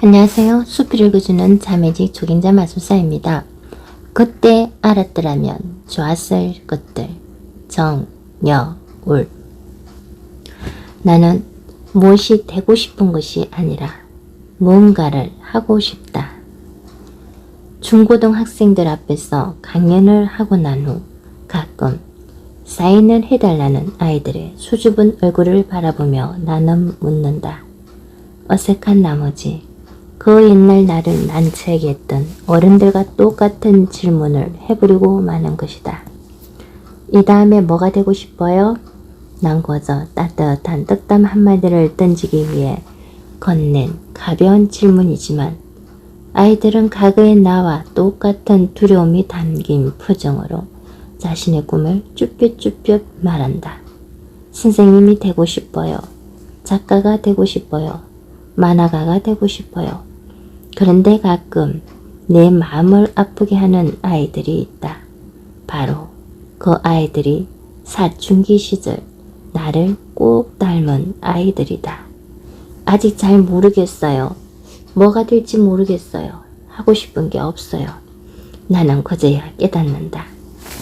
안녕하세요. 숲을 읽어주는 자매직 조గిం자 마술사입니다. 그때 알았더라면 좋았을 것들. 정여울. 나는 무엇이 되고 싶은 것이 아니라 무언가를 하고 싶다. 중고등학생들 앞에서 강연을 하고 난 후 가끔 사인을 해달라는 아이들의 수줍은 얼굴을 바라보며 나는 묻는다. 어색한 나머지 그 옛날 나를 난처하게 했던 어른들과 똑같은 질문을 해보려고 마는 것이다. 이 다음에 뭐가 되고 싶어요? 난 거저 따뜻한 떡담 한마디를 던지기 위해 건넨 가벼운 질문이지만 아이들은 과거의 나와 똑같은 두려움이 담긴 표정으로 자신의 꿈을 쭈뼛쭈뼛 말한다. 선생님이 되고 싶어요. 작가가 되고 싶어요. 만화가가 되고 싶어요. 그런데 가끔 내 마음을 아프게 하는 아이들이 있다. 바로 그 아이들이 사춘기 시절 나를 꼭 닮은 아이들이다. 아직 잘 모르겠어요. 뭐가 될지 모르겠어요. 하고 싶은 게 없어요. 나는 그제야 깨닫는다.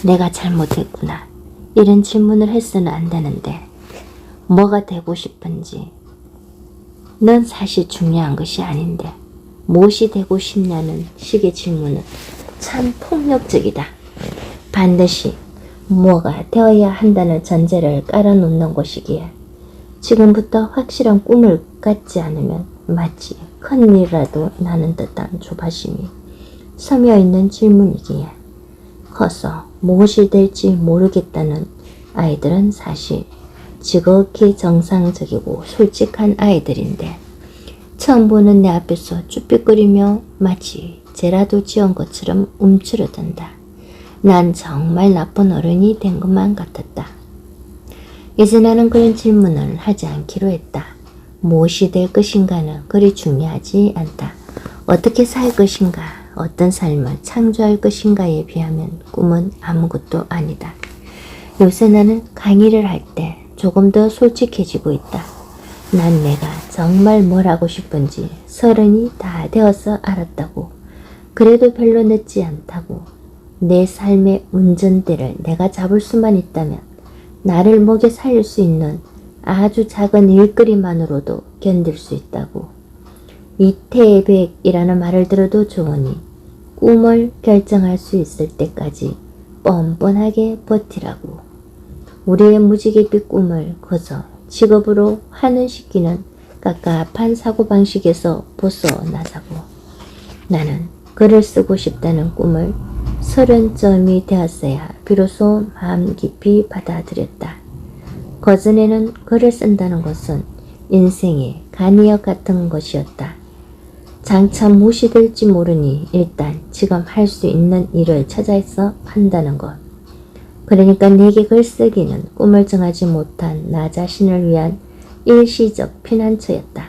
내가 잘못했구나. 이런 질문을 해서는 안 되는데 뭐가 되고 싶은지 넌 사실 중요한 것이 아닌데 무엇이 되고 싶냐는 식의 질문은 참 폭력적이다. 반드시 뭐가 되어야 한다는 전제를 깔아놓는 것이기에 지금부터 확실한 꿈을 갖지 않으면 마치 큰일이라도 나는 듯한 조바심이 서며있는 질문이기에 커서 무엇이 될지 모르겠다는 아이들은 사실 지극히 정상적이고 솔직한 아이들인데 처음 보는 내 앞에서 쭈뼛거리며 마치 죄라도 지은 것처럼 움츠러든다. 난 정말 나쁜 어른이 된 것만 같았다. 이제 나는 그런 질문을 하지 않기로 했다. 무엇이 될 것인가는 그리 중요하지 않다. 어떻게 살 것인가, 어떤 삶을 창조할 것인가에 비하면 꿈은 아무것도 아니다. 요새 나는 강의를 할 때 조금 더 솔직해지고 있다. 난 내가 정말 뭘 하고 싶은지 30이 다 되어서 알았다고. 그래도 별로 늦지 않다고. 내 삶의 운전대를 내가 잡을 수만 있다면 나를 먹여 살릴 수 있는 아주 작은 일거리만으로도 견딜 수 있다고. 이태백이라는 말을 들어도 좋으니 꿈을 결정할 수 있을 때까지 뻔뻔하게 버티라고. 우리의 무지개빛 꿈을 그저 직업으로 환원시키는 깝깝한 사고방식에서 벗어나자고. 나는 글을 쓰고 싶다는 꿈을 30점이 되었어야 비로소 마음 깊이 받아들였다. 그전에는 글을 쓴다는 것은 인생의 간이역 같은 것이었다. 장차 무엇이 될지 모르니 일단 지금 할 수 있는 일을 찾아서 한다는 것. 그러니까 내게 글쓰기는 꿈을 정하지 못한 나 자신을 위한 일시적 피난처였다.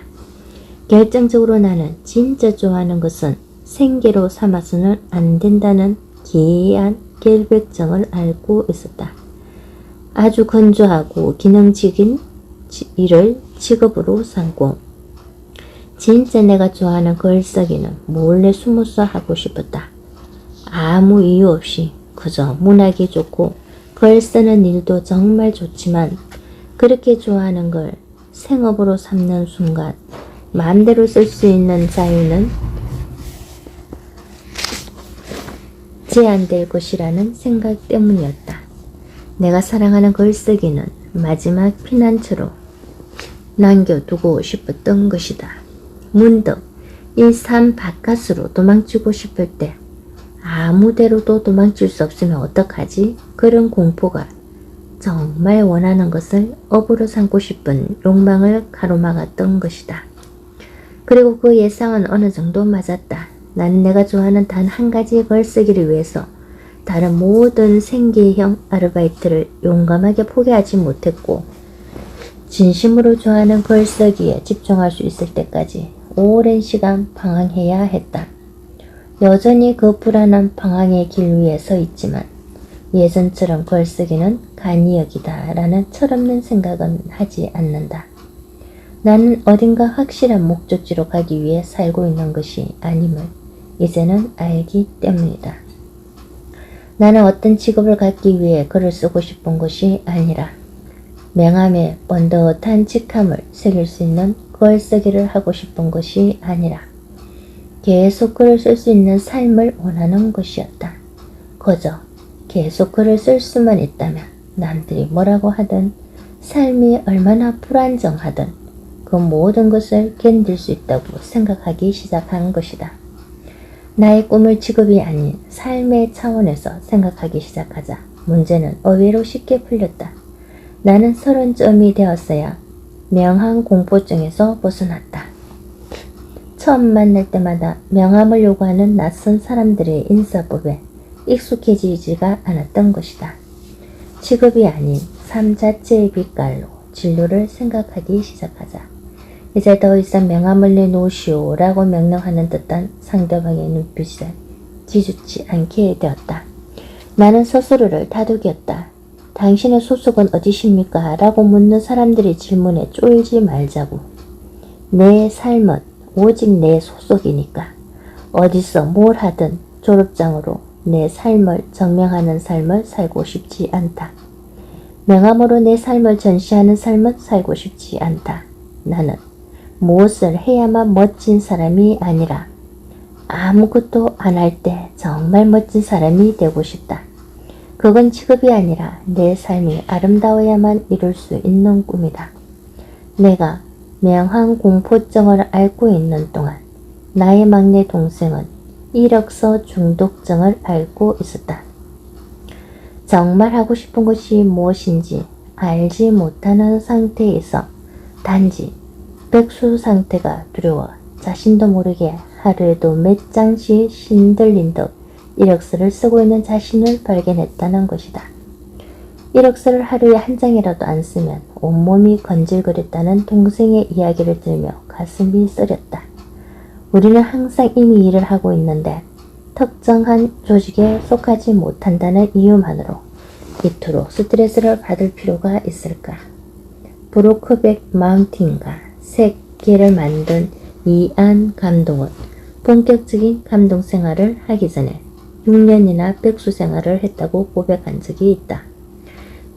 결정적으로 나는 진짜 좋아하는 것은 생계로 삼아서는 안 된다는 기이한 결백정을 알고 있었다. 아주 건조하고 기능적인 일을 직업으로 삼고 진짜 내가 좋아하는 글쓰기는 몰래 숨어서 하고 싶었다. 아무 이유 없이 그저 문학이 좋고 글 쓰는 일도 정말 좋지만 그렇게 좋아하는 걸 생업으로 삼는 순간 마음대로 쓸 수 있는 자유는 제한될 것이라는 생각 때문이었다. 내가 사랑하는 글쓰기는 마지막 피난처로 남겨두고 싶었던 것이다. 문득 이 삶 바깥으로 도망치고 싶을 때 아무데로도 도망칠 수 없으면 어떡하지? 그런 공포가 정말 원하는 것을 업으로 삼고 싶은 욕망을 가로막았던 것이다. 그리고 그 예상은 어느 정도 맞았다. 나는 내가 좋아하는 단 한 가지의 글쓰기를 위해서 다른 모든 생계형 아르바이트를 용감하게 포기하지 못했고 진심으로 좋아하는 글쓰기에 집중할 수 있을 때까지 오랜 시간 방황해야 했다. 여전히 그 불안한 방황의 길 위에 서 있지만 예전처럼 글쓰기는 간이역이다 라는 철없는 생각은 하지 않는다. 나는 어딘가 확실한 목적지로 가기 위해 살고 있는 것이 아님을 이제는 알기 때문이다. 나는 어떤 직업을 갖기 위해 글을 쓰고 싶은 것이 아니라 명함에 번듯한 직함을 새길 수 있는 글쓰기를 하고 싶은 것이 아니라 계속 글을 쓸 수 있는 삶을 원하는 것이었다. 그저 계속 글을 쓸 수만 있다면 남들이 뭐라고 하든 삶이 얼마나 불안정하든 그 모든 것을 견딜 수 있다고 생각하기 시작한 것이다. 나의 꿈을 직업이 아닌 삶의 차원에서 생각하기 시작하자 문제는 의외로 쉽게 풀렸다. 나는 30쯤이 되었어야 명함 공포증에서 벗어났다. 처음 만날 때마다 명함을 요구하는 낯선 사람들의 인사법에 익숙해지지가 않았던 것이다. 직업이 아닌 삶 자체의 빛깔로 진로를 생각하기 시작하자 이제 더 이상 명함을 내놓으시오 라고 명령하는 듯한 상대방의 눈빛에 기죽지 않게 되었다. 나는 스스로를 다독였다. 당신의 소속은 어디십니까? 라고 묻는 사람들의 질문에 쪼이지 말자고. 내 삶은 오직 내 소속이니까 어디서 뭘 하든 졸업장으로 내 삶을 증명하는 삶을 살고 싶지 않다. 명함으로 내 삶을 전시하는 삶은 살고 싶지 않다. 나는 무엇을 해야만 멋진 사람이 아니라 아무것도 안 할 때 정말 멋진 사람이 되고 싶다. 그건 직업이 아니라 내 삶이 아름다워야만 이룰 수 있는 꿈이다. 내가 명함 공포증을 앓고 있는 동안 나의 막내 동생은 이력서 중독증을 앓고 있었다. 정말 하고 싶은 것이 무엇인지 알지 못하는 상태에서 단지 백수 상태가 두려워 자신도 모르게 하루에도 몇 장씩 신들린 듯 이력서를 쓰고 있는 자신을 발견했다는 것이다. 이력서를 하루에 한 장이라도 안 쓰면 온몸이 건질거렸다는 동생의 이야기를 들으며 가슴이 쓰렸다. 우리는 항상 이미 일을 하고 있는데 특정한 조직에 속하지 못한다는 이유만으로 이토록 스트레스를 받을 필요가 있을까? 브로크백 마운틴과 새끼를 만든 이안 감독은 본격적인 감독 생활을 하기 전에 6년이나 백수 생활을 했다고 고백한 적이 있다.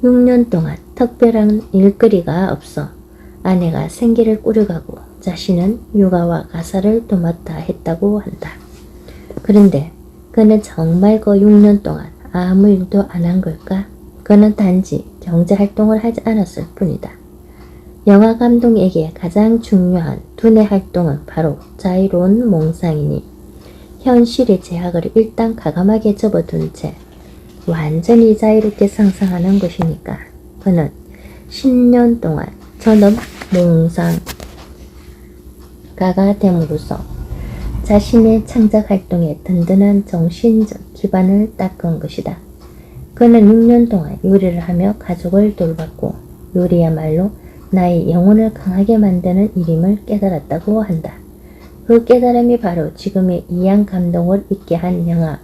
6년 동안 특별한 일거리가 없어 아내가 생계를 꾸려가고 자신은 육아와 가사를 도맡아 했다고 한다. 그런데 그는 정말 그 6년 동안 아무 일도 안 한 걸까? 그는 단지 경제활동을 하지 않았을 뿐이다. 영화 감독에게 가장 중요한 두뇌 활동은 바로 자유로운 몽상이니 현실의 제약을 일단 가감하게 접어둔 채 완전히 자유롭게 상상하는 것이니까 그는 10년 동안 전업 몽상가가 됨으로써 자신의 창작 활동에 든든한 정신적 기반을 닦은 것이다. 그는 6년 동안 요리를 하며 가족을 돌봤고 요리야말로 나의 영혼을 강하게 만드는 일임을 깨달았다고 한다. 그 깨달음이 바로 지금의 이안 감동을 있게 한 영화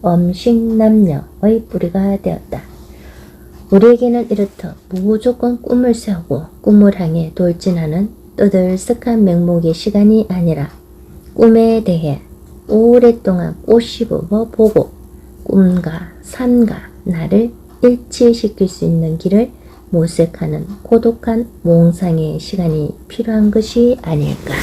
음식남녀의 뿌리가 되었다. 우리에게는 이렇듯 무조건 꿈을 세우고 꿈을 향해 돌진하는 떠들썩한 맹목의 시간이 아니라 꿈에 대해 오랫동안 꼬집어 보고 꿈과 삶과 나를 일치시킬 수 있는 길을 모색하는 고독한 몽상의 시간이 필요한 것이 아닐까.